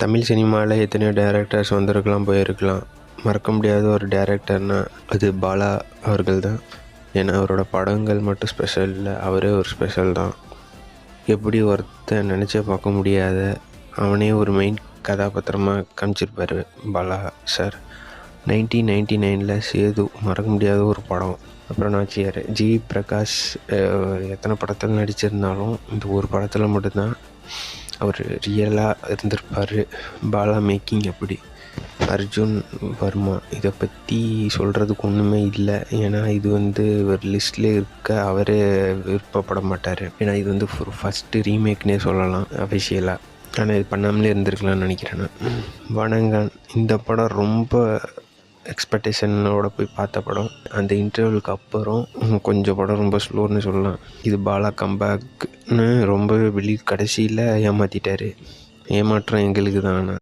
தமிழ் சினிமாவில் எத்தனையோ டேரக்டர்ஸ் வந்திருக்கலாம், போயிருக்கலாம். மறக்க முடியாத ஒரு டேரக்டர்னால் அது பாலா அவர்கள் தான். ஏன்னா அவரோட படங்கள் மட்டும் ஸ்பெஷல் இல்லை, அவரே ஒரு ஸ்பெஷல் தான். எப்படி ஒருத்தன் நினச்சே பார்க்க முடியாத அவனே ஒரு மெயின் கதாபாத்திரமாக காமிச்சிருப்பார் பாலா சார். 1999 சேது மறக்க முடியாத ஒரு படம். அப்புறம் நாச்சியார். ஜி பிரகாஷ் எத்தனை படத்தில் நடிச்சிருந்தாலும் இந்த ஒரு படத்தில் மட்டும்தான் அவர் ரியலாக இருந்திருப்பார். பாலா மேக்கிங் அப்படி. அர்ஜுன் வர்மா இதை பற்றி சொல்கிறதுக்கு ஒன்றுமே இல்லை. ஏன்னா இது ஒரு லிஸ்ட்லேயே இருக்க அவரே விருப்பப்பட மாட்டார். ஏன்னா இது ஒரு ஃபஸ்ட்டு ரீமேக்னே சொல்லலாம் அஃபிஷியலாக. ஆனால் இது பண்ணாமலே இருந்திருக்கலாம்னு நினைக்கிறேன் நான். வணங்கான் இந்த படம் ரொம்ப எக்ஸ்பெக்டேஷனோட போய் பார்த்த படம். அந்த இன்டர்வலுக்கு அப்புறம் கொஞ்சம் படம் ரொம்ப ஸ்லோன்னு சொல்லலாம். இது பாலா கம்பேக்னு ரொம்பவே கடைசியில் ஏமாற்றிட்டார். ஏமாற்றம் எங்களுக்கு தான்.